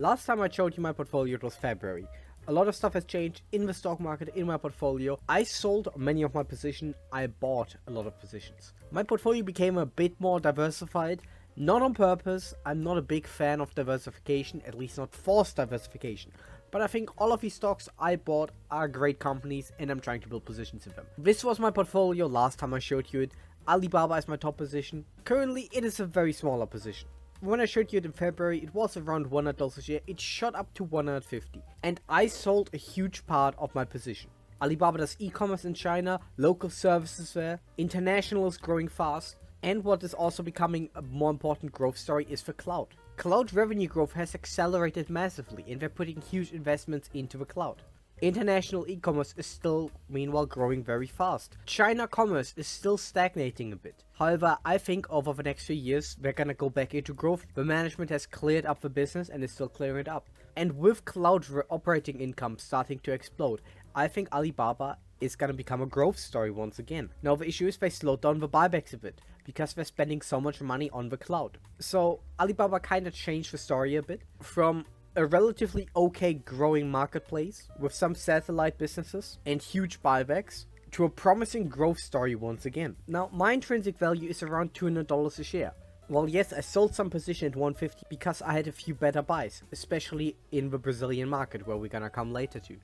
Last time I showed you my portfolio, it was February. A lot of stuff has changed in the stock market, in my portfolio. I sold many of my positions, I bought a lot of positions. My portfolio became a bit more diversified, not on purpose. I'm not a big fan of diversification, at least not forced diversification. But I think all of these stocks I bought are great companies and I'm trying to build positions in them. This was my portfolio last time I showed you it. Alibaba is my top position. Currently, it is a very smaller position. When I showed you it in February, it was around $100 a share. It shot up to 150, and I sold a huge part of my position. Alibaba does e-commerce in China, local services there, international is growing fast, and what is also becoming a more important growth story is the cloud. Cloud revenue growth has accelerated massively, and they're putting huge investments into the cloud. International e-commerce is still, meanwhile, growing very fast. China commerce is still stagnating a bit. However, I think over the next few years, we're gonna go back into growth. The management has cleared up the business and is still clearing it up. And with cloud operating income starting to explode, I think Alibaba is gonna become a growth story once again. Now, the issue is they slowed down the buybacks a bit because they're spending so much money on the cloud. So, Alibaba kind of changed the story a bit from a relatively okay growing marketplace with some satellite businesses and huge buybacks to a promising growth story once again. Now, my intrinsic value is around $200 a share. Well, yes, I sold some position at 150 because I had a few better buys, especially in the Brazilian market where we're gonna come later to.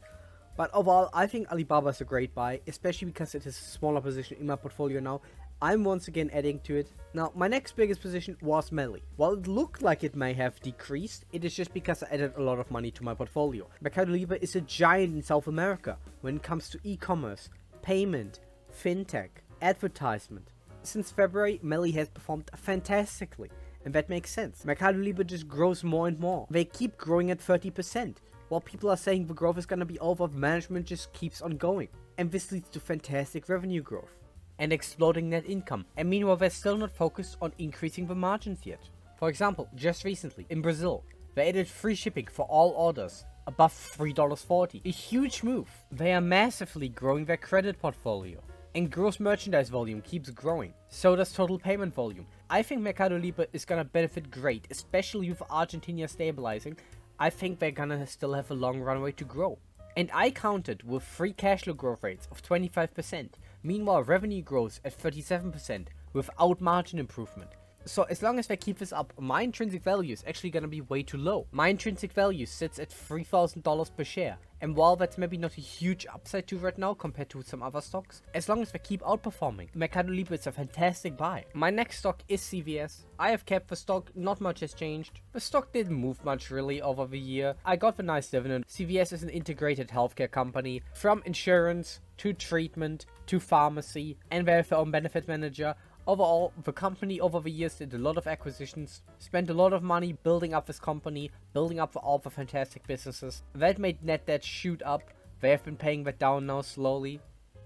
But overall, I think Alibaba is a great buy, especially because it is a smaller position in my portfolio now. I'm once again adding to it. Now, my next biggest position was Meli. While it looked like it may have decreased, it is just because I added a lot of money to my portfolio. Mercado Libre is a giant in South America when it comes to e-commerce, payment, fintech, advertisement. Since February, Meli has performed fantastically, and that makes sense. Mercado Libre just grows more and more. They keep growing at 30%. While people are saying the growth is gonna be over, management just keeps on going. And this leads to fantastic revenue growth and exploding net income. And meanwhile, they're still not focused on increasing the margins yet. For example, just recently, in Brazil, they added free shipping for all orders above $3.40. A huge move. They are massively growing their credit portfolio. And gross merchandise volume keeps growing. So does total payment volume. I think Mercado Libre is gonna benefit great, especially with Argentina stabilizing. I think they're gonna still have a long runway to grow. And I counted with free cash flow growth rates of 25%. Meanwhile, revenue grows at 37% without margin improvement. So as long as they keep this up, my intrinsic value is actually gonna be way too low. My intrinsic value sits at $3,000 per share. And while that's maybe not a huge upside to right now compared to some other stocks, as long as they keep outperforming, Mercado Libre is a fantastic buy. My next stock is CVS. I have kept the stock, not much has changed. The stock didn't move much really over the year. I got the nice dividend. CVS is an integrated healthcare company, from insurance to treatment to pharmacy, and they have their own benefit manager. Overall, the company over the years did a lot of acquisitions, spent a lot of money building up this company, building up all the fantastic businesses. That made net debt shoot up. They have been paying that down now slowly.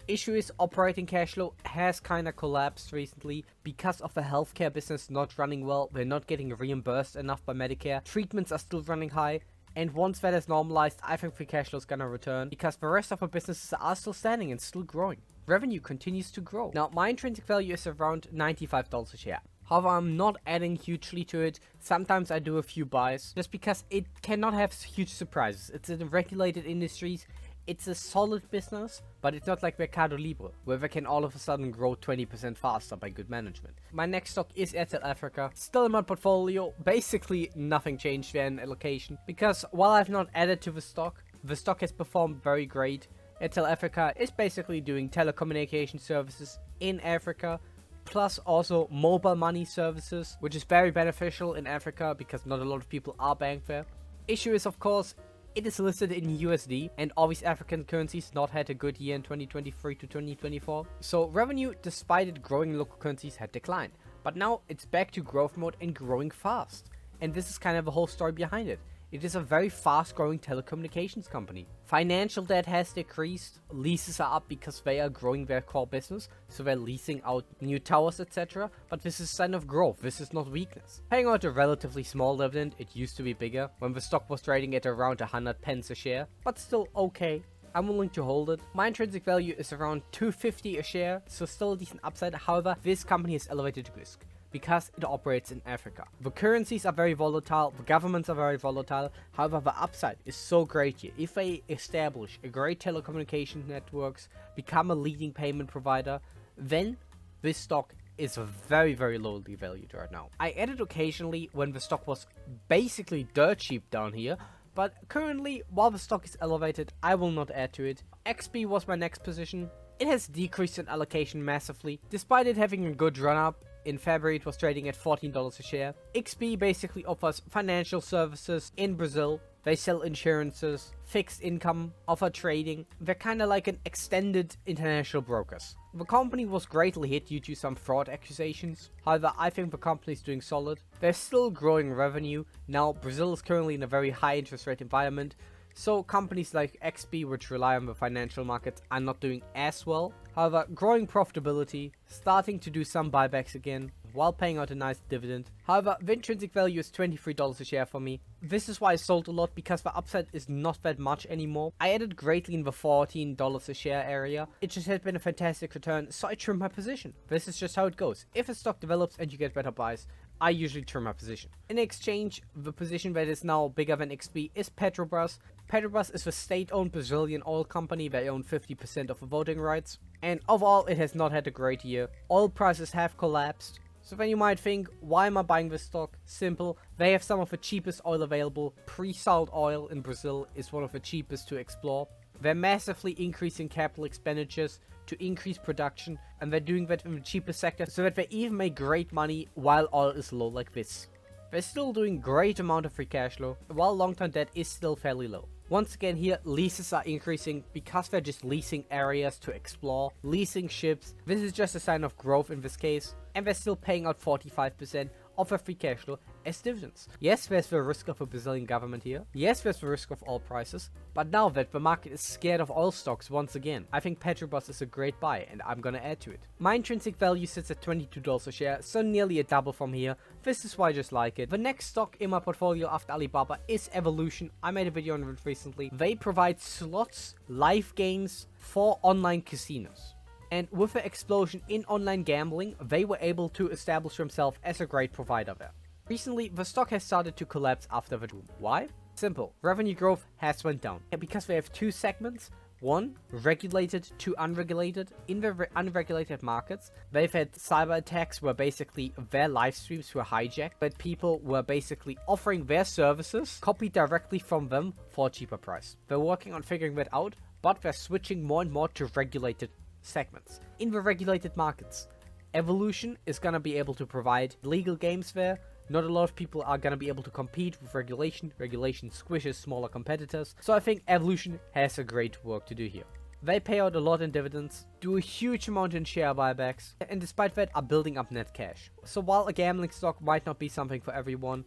Issue is operating cash flow has kinda collapsed recently because of the healthcare business not running well. They're not getting reimbursed enough by Medicare. Treatments are still running high. And once that is normalized, I think free cash flow is gonna return because the rest of the businesses are still standing and still growing. Revenue continues to grow. Now, my intrinsic value is around $95 a share. However, I'm not adding hugely to it. Sometimes I do a few buys just because it cannot have huge surprises. It's in regulated industries. It's a solid business, but it's not like Mercado Libre, where they can all of a sudden grow 20% faster by good management. My next stock is Airtel Africa. Still in my portfolio. Basically, nothing changed there in allocation. Because while I've not added to the stock has performed very great. Airtel Africa is basically doing telecommunication services in Africa, plus also mobile money services, which is very beneficial in Africa because not a lot of people are banked there. Issue is, of course, it is listed in USD, and all these African currencies not had a good year in 2023 to 2024. So revenue, despite it growing in local currencies, had declined. But now it's back to growth mode and growing fast. And this is kind of the whole story behind it. It is a very fast-growing telecommunications company. Financial debt has decreased, leases are up because they are growing their core business, so they're leasing out new towers, etc. But this is a sign of growth, this is not weakness. Paying out a relatively small dividend, it used to be bigger, when the stock was trading at around 100 pence a share, but still okay. I'm willing to hold it. My intrinsic value is around $250 a share, so still a decent upside. However, this company has elevated risk. because it operates in Africa. The currencies are very volatile, the governments are very volatile, however the upside is so great here. If they establish a great telecommunication networks, become a leading payment provider, then this stock is very, very lowly valued right now. I added occasionally when the stock was basically dirt cheap down here, but currently, while the stock is elevated, I will not add to it. XP was my next position. It has decreased in allocation massively, despite it having a good run up. In February, it was trading at $14 a share. XP basically offers financial services in Brazil. They sell insurances, fixed income, offer trading. They're kind of like an extended international brokers. The company was greatly hit due to some fraud accusations. However, I think the company is doing solid. They're still growing revenue. Now, Brazil is currently in a very high interest rate environment. So companies like XP, which rely on the financial markets, are not doing as well. However, growing profitability, starting to do some buybacks again, while paying out a nice dividend. However, the intrinsic value is $23 a share for me. This is why I sold a lot, because the upside is not that much anymore. I added greatly in the $14 a share area. It just has been a fantastic return, so I trimmed my position. This is just how it goes. If a stock develops and you get better buys, I usually trim my position. In exchange, the position that is now bigger than XP is Petrobras. Petrobras is the state-owned Brazilian oil company. They own 50% of the voting rights. And overall, it has not had a great year. Oil prices have collapsed. So then you might think, why am I buying this stock? Simple, they have some of the cheapest oil available. Pre-salt oil in Brazil is one of the cheapest to explore. They're massively increasing capital expenditures to increase production, and they're doing that in the cheapest sector, so that they even make great money while oil is low like this. They're still doing great amount of free cash flow, while long-term debt is still fairly low. Once again here, leases are increasing because they're just leasing areas to explore, leasing ships. This is just a sign of growth in this case, and they're still paying out 45% of their free cash flow as dividends. Yes, there's the risk of a Brazilian government here. Yes, there's the risk of oil prices. But now that the market is scared of oil stocks once again, I think Petrobras is a great buy, and I'm gonna add to it. My intrinsic value sits at $22 a share, so nearly a double from here. This is why I just like it. The next stock in my portfolio after Alibaba is Evolution. I made a video on it recently. They provide slots, live games for online casinos. And with the explosion in online gambling, they were able to establish themselves as a great provider there. Recently, the stock has started to collapse after the boom. Why? Simple. Revenue growth has went down. And because they have two segments, one, regulated, two, unregulated. In the unregulated markets, they've had cyber attacks where basically their live streams were hijacked, but people were basically offering their services copied directly from them for a cheaper price. They're working on figuring that out, but they're switching more and more to regulated segments. In the regulated markets, Evolution is gonna be able to provide legal games there. Not a lot of people are gonna be able to compete with regulation. Regulation squishes smaller competitors. So I think Evolution has a great work to do here. They pay out a lot in dividends, do a huge amount in share buybacks, and despite that are building up net cash. So while a gambling stock might not be something for everyone,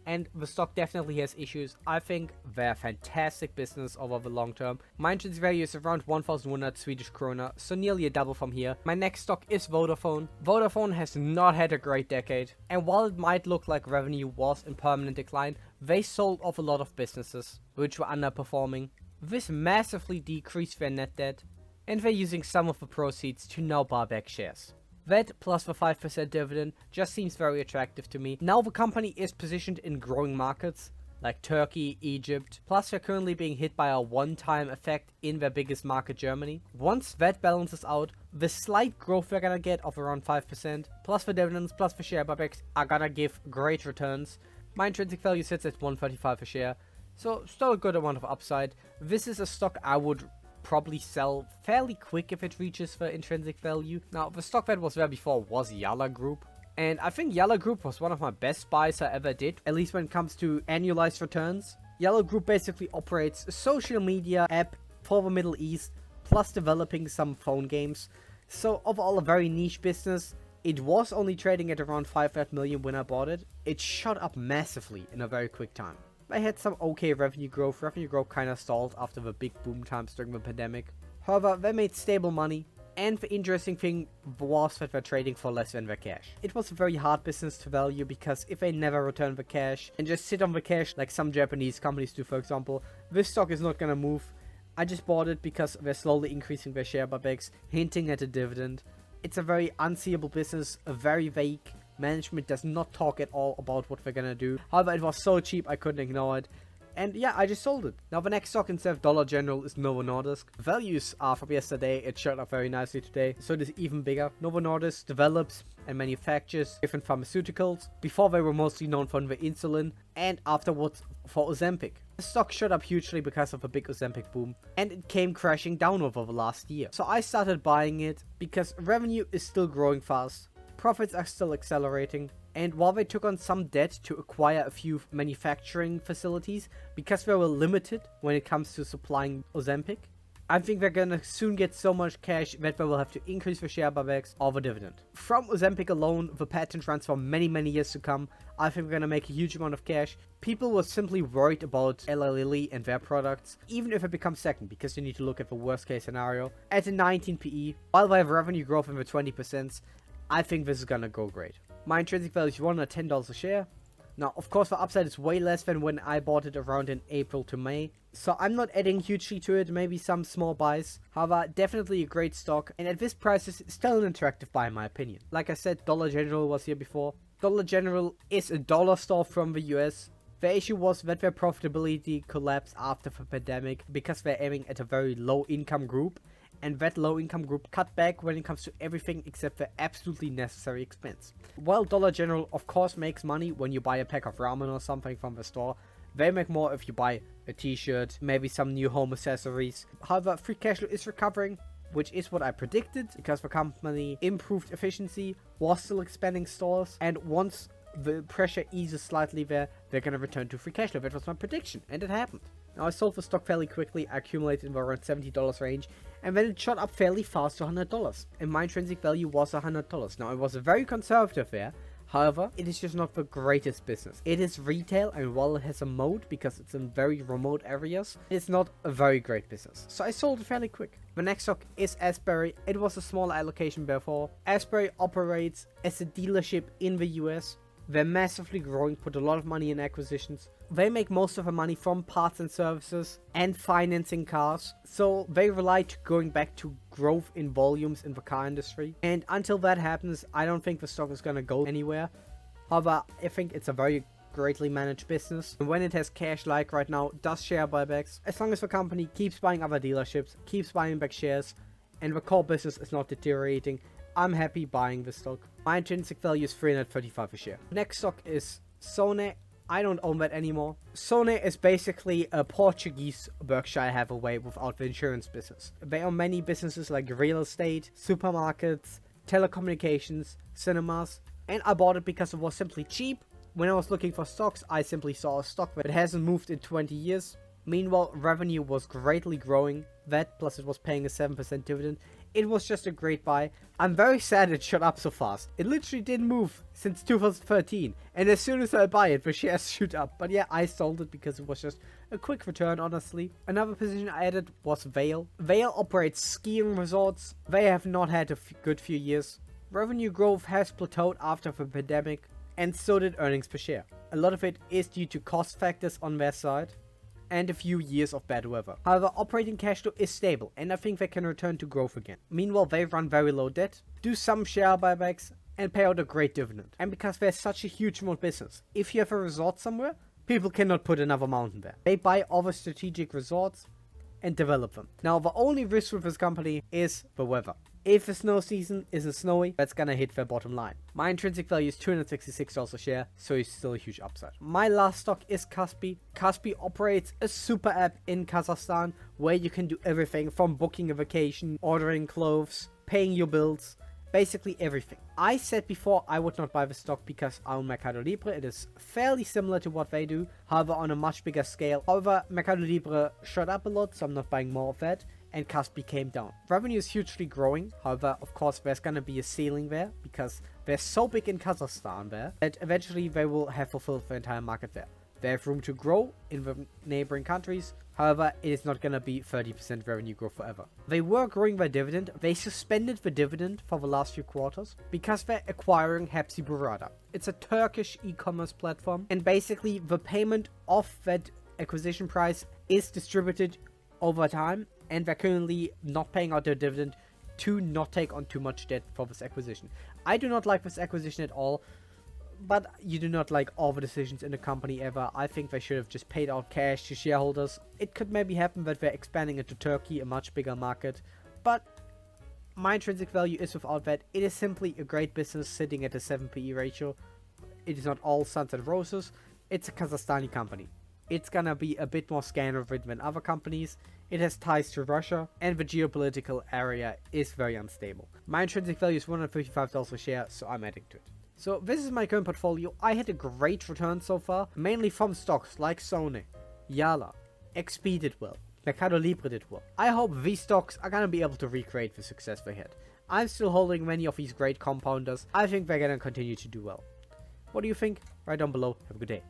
and the stock definitely has issues, I think they're a fantastic business over the long term. My intrinsic value is around 1,100 Swedish krona, so nearly a double from here. My next stock is Vodafone. Vodafone has not had a great decade, and while it might look like revenue was in permanent decline, they sold off a lot of businesses which were underperforming. This massively decreased their net debt, and they're using some of the proceeds to now buy back shares. That plus the 5% dividend just seems very attractive to me. Now the company is positioned in growing markets like Turkey, Egypt, plus they're currently being hit by a one-time effect in their biggest market, Germany. Once that balances out, the slight growth they're gonna get of around 5%, plus the dividends, plus the share buybacks are gonna give great returns. My intrinsic value sits at 135 a share, so still a good amount of upside. This is a stock I would probably sell fairly quick if it reaches the intrinsic value. Now, the stock that was there before was Yalla Group, and I think Yalla Group was one of my best buys I ever did, at least when it comes to annualized returns. Yalla Group basically operates a social media app for the Middle East, plus developing some phone games. So overall a very niche business. It was only trading at around 500 million when I bought it. It shot up massively in a very quick time. They had some okay revenue growth. Revenue growth kinda stalled after the big boom times during the pandemic. However, they made stable money, and the interesting thing was that they're trading for less than their cash. It was a very hard business to value because if they never return the cash and just sit on the cash like some Japanese companies do, for example, this stock is not gonna move. I just bought it because they're slowly increasing their share buybacks, hinting at a dividend. It's a very unseeable business, very vague, Management does not talk at all about what we're gonna do. However, it was so cheap I couldn't ignore it. And yeah, I just sold it. Now the next stock instead of Dollar General is Novo Nordisk. Values are from yesterday. It shot up very nicely today. So it is even bigger. Novo Nordisk develops and manufactures different pharmaceuticals. Before they were mostly known for the insulin and afterwards for Ozempic. The stock shot up hugely because of a big Ozempic boom, and it came crashing down over the last year. So I started buying it because revenue is still growing fast, profits are still accelerating, and while they took on some debt to acquire a few manufacturing facilities because they were limited when it comes to supplying Ozempic, I think they're gonna soon get so much cash that they will have to increase the share buybacks or the dividend. From Ozempic alone, the patent runs for many years to come. I think we're gonna make a huge amount of cash. People were simply worried about Eli Lilly and their products, even if it becomes second, because you need to look at the worst case scenario. At a 19 PE, while they have revenue growth in the 20%, I think this is gonna go great. My intrinsic value is $110 a share. Now, of course, the upside is way less than when I bought it around in April to May. So I'm not adding hugely to it, maybe some small buys. However, definitely a great stock. And at this price, it's still an attractive buy in my opinion. Like I said, Dollar General was here before. Dollar General is a dollar store from the US. The issue was that their profitability collapsed after the pandemic because they're aiming at a very low income group. And that low income group cut back when it comes to everything except for absolutely necessary expense. While Dollar General of course makes money when you buy a pack of ramen or something from the store, they make more if you buy a t-shirt, maybe some new home accessories. However, free cash flow is recovering, which is what I predicted because the company improved efficiency, was still expanding stores, and once the pressure eases slightly there, they're gonna return to free cash flow. That was my prediction, and it happened. Now I sold the stock fairly quickly, I accumulated in the around $70 range, and then it shot up fairly fast to $100, and my intrinsic value was $100. Now it was very conservative there, however, it is just not the greatest business. It is retail, and while it has a moat because it's in very remote areas, it's not a very great business. So I sold it fairly quick. The next stock is Asbury. It was a small allocation before. Asbury operates as a dealership in the US. They're massively growing, put a lot of money in acquisitions. They make most of the money from parts and services and financing cars. So they rely to going back to growth in volumes in the car industry. And until that happens, I don't think the stock is going to go anywhere. However, I think it's a very greatly managed business. And when it has cash like right now, does share buybacks. As long as the company keeps buying other dealerships, keeps buying back shares, and the core business is not deteriorating, I'm happy buying this stock. My intrinsic value is $335 a share. Next stock is Sone. I don't own that anymore. Sone is basically a Portuguese Berkshire Hathaway without the insurance business. They own many businesses like real estate, supermarkets, telecommunications, cinemas, and I bought it because it was simply cheap. When I was looking for stocks, I simply saw a stock that hasn't moved in 20 years. Meanwhile, revenue was greatly growing. That plus it was paying a 7% dividend. It was just a great buy. I'm very sad it shot up so fast. It literally didn't move since 2013. And as soon as I buy it, the shares shoot up. But yeah, I sold it because it was just a quick return, honestly. Another position I added was Vail. Vail operates skiing resorts. They have not had a good few years. Revenue growth has plateaued after the pandemic. And so did earnings per share. A lot of it is due to cost factors on their side and a few years of bad weather. However, operating cash flow is stable, and I think they can return to growth again. Meanwhile, they run very low debt, do some share buybacks, and pay out a great dividend. And because they're such a huge amount business, if you have a resort somewhere, people cannot put another mountain there. They buy other strategic resorts and develop them. Now, the only risk with this company is the weather. If the snow season isn't snowy, that's gonna hit their bottom line. My intrinsic value is $266 a share, so it's still a huge upside. My last stock is Kaspi. Kaspi operates a super app in Kazakhstan where you can do everything from booking a vacation, ordering clothes, paying your bills, basically everything. I said before I would not buy the stock because I own Mercado Libre. It is fairly similar to what they do, however on a much bigger scale. However, Mercado Libre shot up a lot, so I'm not buying more of that. And Kaspi came down. Revenue is hugely growing. However, of course, there's gonna be a ceiling there because they're so big in Kazakhstan there that eventually they will have fulfilled the entire market there. They have room to grow in the neighboring countries. However, it is not gonna be 30% revenue growth forever. They were growing their dividend. They suspended the dividend for the last few quarters because they're acquiring Hepsi Burada. It's a Turkish e-commerce platform, and basically the payment of that acquisition price is distributed over time, and they're currently not paying out their dividend to not take on too much debt for this acquisition. I do not like this acquisition at all. but you do not like all the decisions in the company ever. I think they should have just paid out cash to shareholders. It could maybe happen that they're expanding into Turkey, a much bigger market, but my intrinsic value is without that. It is simply a great business sitting at a 7 PE ratio. It is not all suns and roses. It's a Kazakhstani company. It's gonna be a bit more scandal-ridden than other companies. It has ties to Russia, and the geopolitical area is very unstable. My intrinsic value is $155 a share, so I'm adding to it. So this is my current portfolio. I had a great return so far, mainly from stocks like Sony, Yala, XP did well, Mercado Libre did well. I hope these stocks are gonna be able to recreate the success they had. I'm still holding many of these great compounders. I think they're gonna continue to do well. What do you think? Write down below. Have a good day.